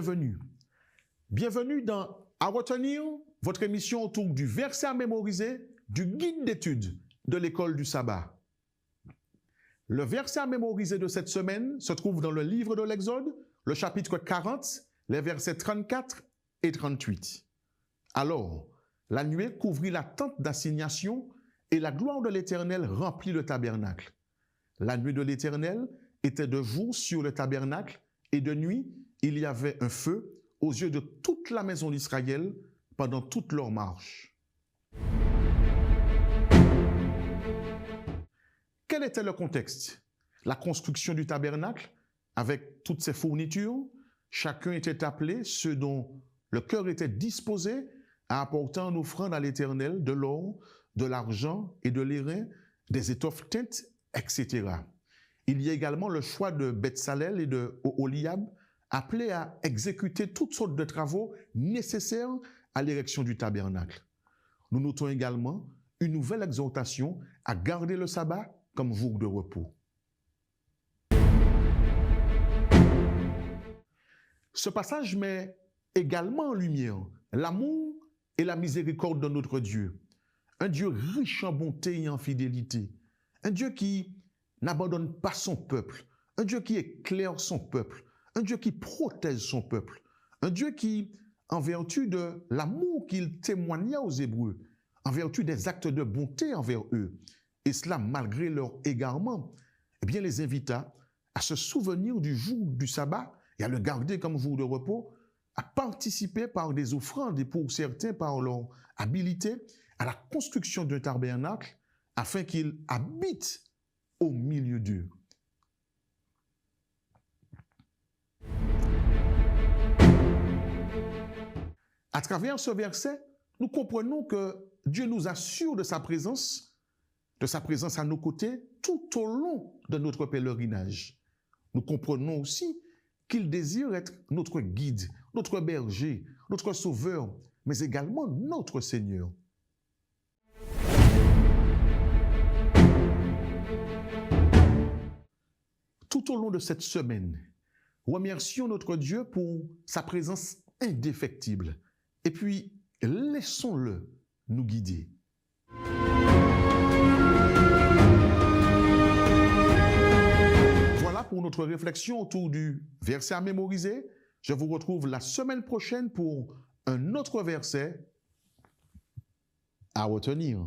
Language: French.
bienvenue. Bienvenue dans À retenir, votre émission autour du verset à mémoriser du guide d'études de l'école du sabbat. Le verset à mémoriser de cette semaine se trouve dans le livre de l'Exode, le chapitre 40, les versets 34 et 38. Alors, la nuée couvrit la tente d'assignation et la gloire de l'Éternel remplit le tabernacle. La nuée de l'Éternel était de jour sur le tabernacle et de nuit, il y avait un feu aux yeux de toute la maison d'Israël pendant toute leur marche. Quel était le contexte? La construction du tabernacle avec toutes ses fournitures. Chacun était appelé, ceux dont le cœur était disposé à apporter en offrande à l'Éternel de l'or, de l'argent et de l'airain, des étoffes teintes, etc. Il y a également le choix de Betsalel et de Oholiab, appelés à exécuter toutes sortes de travaux nécessaires à l'érection du tabernacle. Nous notons également une nouvelle exhortation à garder le sabbat comme jour de repos. Ce passage met également en lumière l'amour et la miséricorde de notre Dieu. Un Dieu riche en bonté et en fidélité. Un Dieu qui n'abandonne pas son peuple. Un Dieu qui éclaire son peuple. Un Dieu qui protège son peuple. Un Dieu qui, en vertu de l'amour qu'il témoigna aux Hébreux, en vertu des actes de bonté envers eux, et cela malgré leur égarement, eh bien les invita à se souvenir du jour du sabbat et à le garder comme jour de repos, à participer par des offrandes et pour certains par leur habilité à la construction d'un tabernacle afin qu'il habite au milieu d'eux. À travers ce verset, nous comprenons que Dieu nous assure de sa présence à nos côtés tout au long de notre pèlerinage. Nous comprenons aussi qu'il désire être notre guide, notre berger, notre sauveur, mais également notre Seigneur. Tout au long de cette semaine, remercions notre Dieu pour sa présence indéfectible. Et puis, laissons-le nous guider. Voilà pour notre réflexion autour du verset à mémoriser. Je vous retrouve la semaine prochaine pour un autre verset à retenir.